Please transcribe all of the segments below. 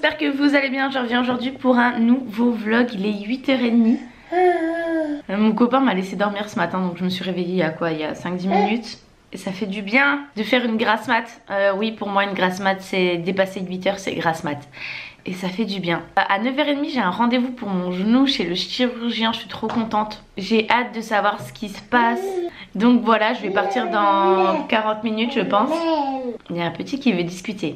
j'espère que vous allez bien. Je reviens aujourd'hui pour un nouveau vlog. Il est 8h30. Mon copain m'a laissé dormir ce matin, donc je me suis réveillée il y a 5-10 minutes. Et ça fait du bien de faire une grasse mat. Oui, pour moi une grasse mat, c'est dépasser 8h, c'est grasse mat. Et ça fait du bien. À 9h30 j'ai un rendez-vous pour mon genou chez le chirurgien. Je suis trop contente. J'ai hâte de savoir ce qui se passe. Donc voilà, je vais partir dans 40 minutes je pense. Il y a un petit qui veut discuter.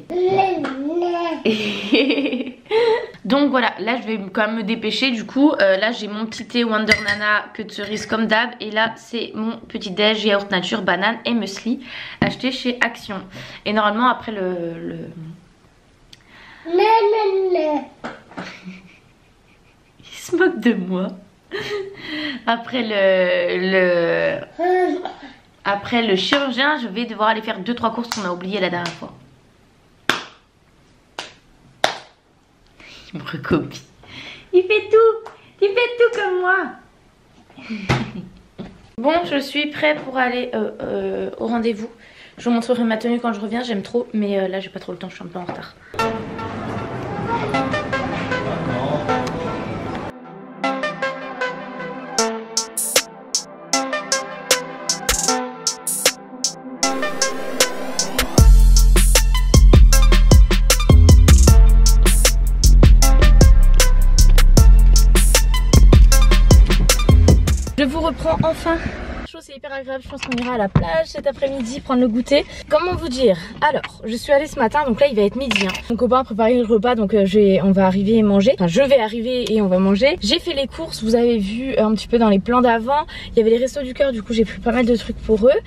Donc voilà, là je vais quand même me dépêcher. Du coup là j'ai mon petit thé Wonder Nana queue de cerise comme d'hab. Et là c'est mon petit déj yaourt nature, banane et muesli acheté chez Action. Et normalement après il se moque de moi. Après le chirurgien, je vais devoir aller faire 2-3 courses qu'on a oublié la dernière fois. Il me recopie. Il fait tout comme moi. Bon, je suis prête pour aller au rendez-vous. Je vous montrerai ma tenue quand je reviens, j'aime trop. Mais là j'ai pas trop le temps, je suis un peu en retard. Je vous reprends enfin. C'est hyper agréable, je pense qu'on ira à la plage cet après-midi prendre le goûter. Comment vous dire? Alors, je suis allée ce matin, donc là il va être midi. Mon copain a préparé le repas, donc on va arriver et manger. Enfin, je vais arriver et on va manger. J'ai fait les courses, vous avez vu un petit peu dans les plans d'avant. Il y avait les restos du cœur, du coup j'ai pris pas mal de trucs pour eux.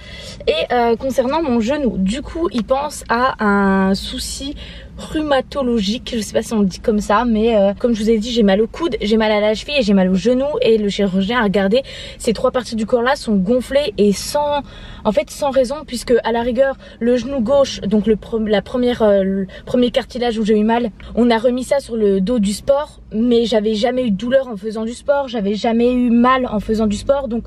Et concernant mon genou, du coup il pense à un souci rhumatologique, je sais pas si on le dit comme ça, mais comme je vous ai dit, j'ai mal au coude, j'ai mal à la cheville et j'ai mal au genou. Et le chirurgien a regardé, ces 3 parties du corps là sont gonflées et sans raison, puisque à la rigueur le genou gauche, donc le premier cartilage où j'ai eu mal, on a remis ça sur le dos du sport, mais j'avais jamais eu de douleur en faisant du sport, j'avais jamais eu mal en faisant du sport, donc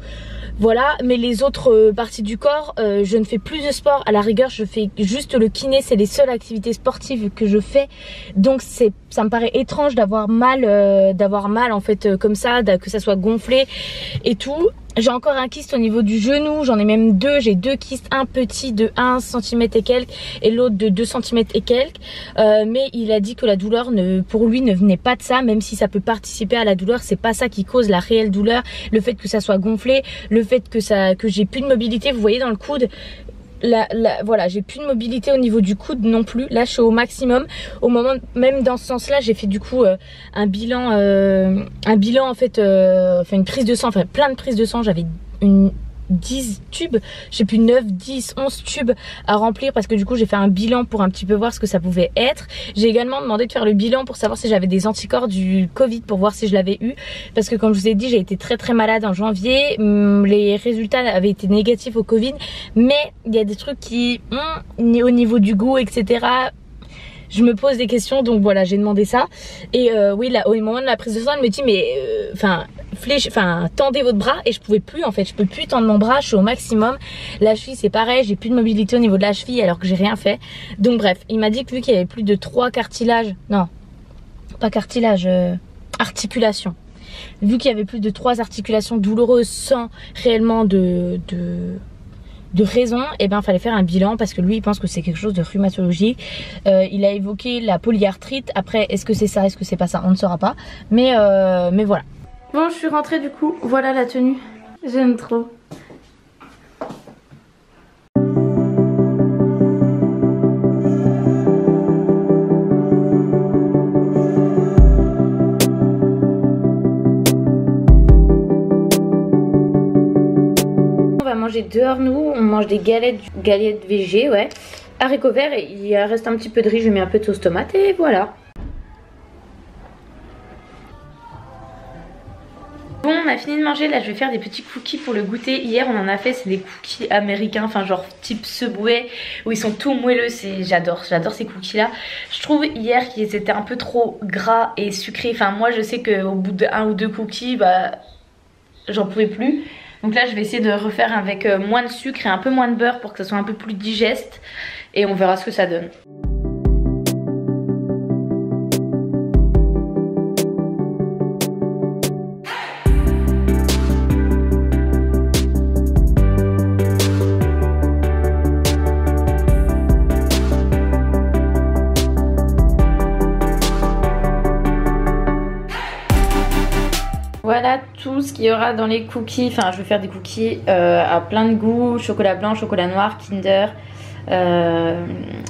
voilà. Mais les autres parties du corps, je ne fais plus de sport. À la rigueur, je fais juste le kiné, c'est les seules activités sportives que je fais. Donc ça me paraît étrange d'avoir mal en fait comme ça, que ça soit gonflé et tout. J'ai encore un kyste au niveau du genou, j'en ai même 2, j'ai 2 kystes, un petit de 1 cm et quelques et l'autre de 2 cm et quelques. Mais il a dit que la douleur pour lui ne venait pas de ça, même si ça peut participer à la douleur, c'est pas ça qui cause la réelle douleur. Le fait que ça soit gonflé, le fait que j'ai plus de mobilité, vous voyez dans le coude. Voilà, j'ai plus de mobilité au niveau du coude non plus. Là je suis au maximum. Au moment même dans ce sens là, j'ai fait du coup un bilan en fait, une prise de sang, enfin plein de prises de sang. J'avais 10 tubes, j'ai plus 9, 10, 11 tubes à remplir, parce que du coup j'ai fait un bilan pour un petit peu voir ce que ça pouvait être. J'ai également demandé de faire le bilan pour savoir si j'avais des anticorps du Covid, pour voir si je l'avais eu, parce que comme je vous ai dit, j'ai été très malade en janvier. Les résultats avaient été négatifs au Covid, mais il y a des trucs qui au niveau du goût, etc., je me pose des questions. Donc voilà, j'ai demandé ça. Et oui, là au moment de la prise de sang, elle me dit mais tendez votre bras, et je pouvais plus en fait, je peux plus tendre mon bras, je suis au maximum. La cheville c'est pareil, j'ai plus de mobilité au niveau de la cheville alors que j'ai rien fait. Donc bref, il m'a dit que vu qu'il y avait plus de 3 cartilages, non pas cartilage, articulation, vu qu'il y avait plus de 3 articulations douloureuses sans réellement de raison, et ben fallait faire un bilan, parce que lui il pense que c'est quelque chose de rhumatologique. Il a évoqué la polyarthrite. Après, est-ce que c'est ça, est-ce que c'est pas ça, on ne saura pas, mais voilà. Bon, je suis rentrée du coup, voilà la tenue, j'aime trop. Manger dehors, nous on mange des galettes végé, ouais, haricots verts, et il reste un petit peu de riz, je mets un peu de sauce tomate et voilà. Bon, on a fini de manger, là je vais faire des petits cookies pour le goûter. Hier on en a fait, c'est des cookies américains, enfin genre type Subway, où ils sont tout moelleux, j'adore ces cookies là. Je trouve hier qu'ils étaient un peu trop gras et sucrés, enfin moi je sais qu'au bout de 1 ou 2 cookies, bah j'en pouvais plus. Donc là je vais essayer de refaire avec moins de sucre et un peu moins de beurre pour que ça soit un peu plus digeste. Et on verra ce que ça donne. ce qu'il y aura dans les cookies. Enfin, je vais faire des cookies à plein de goûts. Chocolat blanc, chocolat noir, Kinder,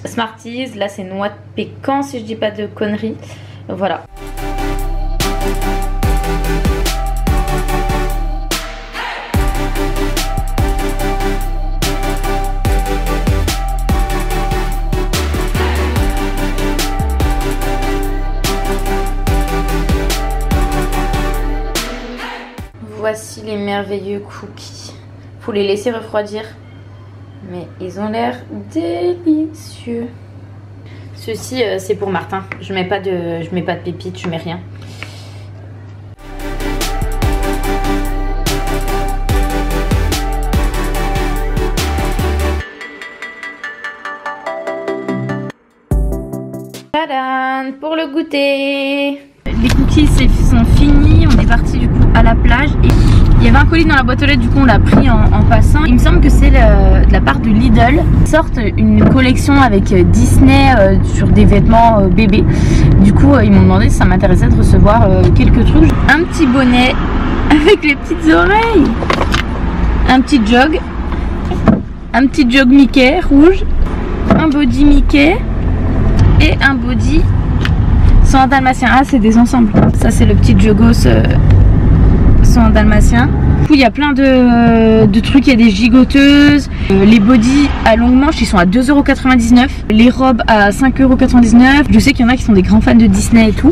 Smarties. Là, c'est noix de pécan, si je dis pas de conneries. Voilà. Voici les merveilleux cookies. Faut les laisser refroidir. Mais ils ont l'air délicieux. Ceci c'est pour Martin. Je mets pas de pépites, je mets rien. Tadam! Pour le goûter. Les cookies sont finis. On est parti du coup à la plage et il y avait un colis dans la boîte aux lettres, du coup on l'a pris en passant. Il me semble que c'est de la part de Lidl. Ils sortent une collection avec Disney sur des vêtements bébés. Du coup ils m'ont demandé si ça m'intéressait de recevoir quelques trucs. Un petit bonnet avec les petites oreilles, un petit jog Mickey rouge, un body Mickey et un body sans dalmatien. Ah, c'est des ensembles. Ça c'est le petit jogos en dalmatien. Du coup il y a plein de trucs, il y a des gigoteuses, les bodys à longue manche ils sont à 2,99 €, les robes à 5,99 €. Je sais qu'il y en a qui sont des grands fans de Disney et tout,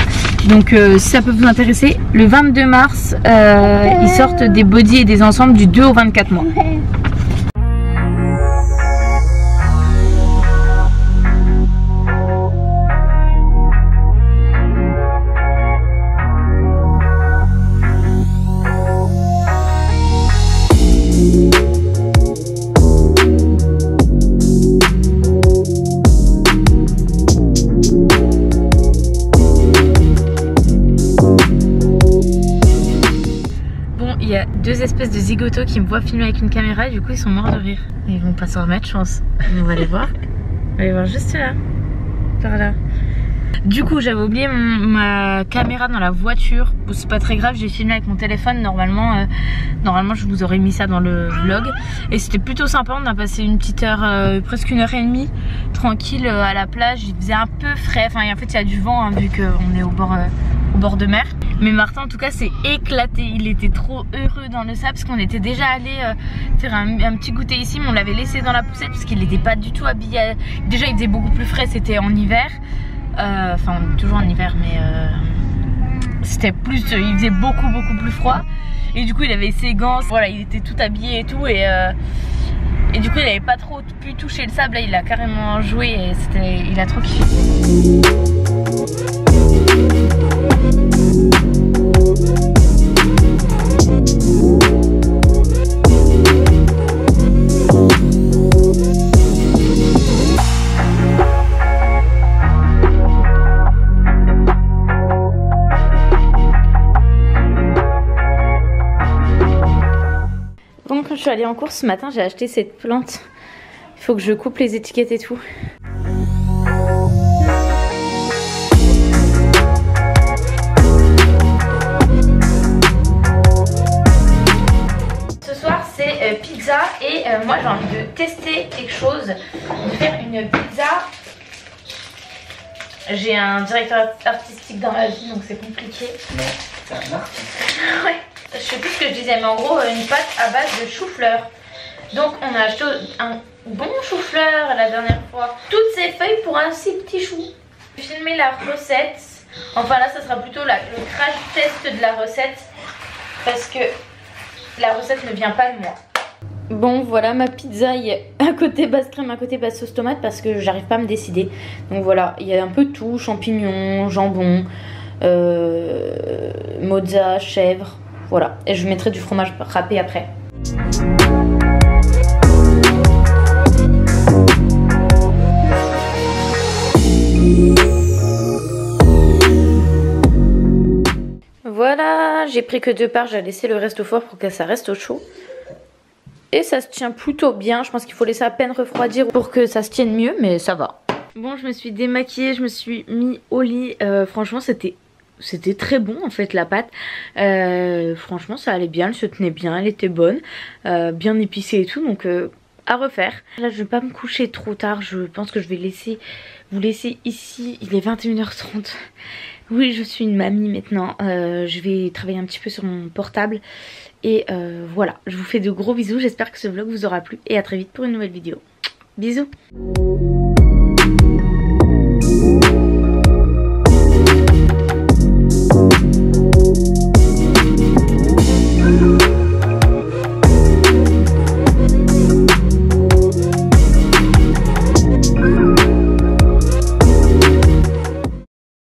donc si ça peut vous intéresser, le 22 mars ils sortent des bodys et des ensembles du 2 au 24 mois. Il y a deux espèces de zigotos qui me voient filmer avec une caméra et du coup ils sont morts de rire. Ils vont pas s'en remettre, je pense. On va les voir. On va les voir juste là. Par là. Du coup j'avais oublié ma caméra dans la voiture. Bon, c'est pas très grave, j'ai filmé avec mon téléphone. Normalement je vous aurais mis ça dans le vlog. Et c'était plutôt sympa, on a passé une petite heure, presque 1h30 tranquille à la plage. Il faisait un peu frais, enfin en fait il y a du vent hein, vu qu'on est au bord de mer. Mais Martin en tout cas s'est éclaté, il était trop heureux dans le sable parce qu'on était déjà allé faire un petit goûter ici, mais on l'avait laissé dans la poussette parce qu'il n'était pas du tout habillé. Déjà il faisait beaucoup plus frais, c'était en hiver, enfin on est toujours en hiver mais c'était plus, il faisait beaucoup plus froid et du coup il avait ses gants, voilà il était tout habillé et tout et du coup il avait pas trop pu toucher le sable, là il a carrément joué et il a trop kiffé. Bon, quand je suis allée en course ce matin, j'ai acheté cette plante. Il faut que je coupe les étiquettes et tout. Ce soir c'est pizza et moi j'ai envie de tester quelque chose, de faire une pizza. J'ai un directeur artistique dans la vie donc c'est compliqué. Mais c'est un artiste. Ouais. Je sais plus ce que je disais, mais en gros une pâte à base de chou-fleur. Donc on a acheté un bon chou-fleur la dernière fois. Toutes ces feuilles pour un si petit chou. J'ai filmé la recette. Enfin là ça sera plutôt le crash test de la recette. Parce que la recette ne vient pas de moi. Bon voilà ma pizza, il y a à côté base crème, à côté base sauce tomate parce que j'arrive pas à me décider. Donc voilà, il y a un peu de tout, champignons, jambon, mozza, chèvre. Voilà, et je mettrai du fromage râpé après. Voilà, j'ai pris que 2 parts, j'ai laissé le reste au four pour que ça reste au chaud. Et ça se tient plutôt bien, je pense qu'il faut laisser à peine refroidir pour que ça se tienne mieux, mais ça va. Bon, je me suis démaquillée, je me suis mis au lit, franchement c'était c'était très bon en fait la pâte. Franchement ça allait bien, elle se tenait bien, elle était bonne, bien épicée et tout, donc à refaire. Là je vais pas me coucher trop tard, je pense que je vais vous laisser ici, il est 21h30. Oui, je suis une mamie maintenant, je vais travailler un petit peu sur mon portable. Et voilà, je vous fais de gros bisous, j'espère que ce vlog vous aura plu et à très vite pour une nouvelle vidéo. Bisous.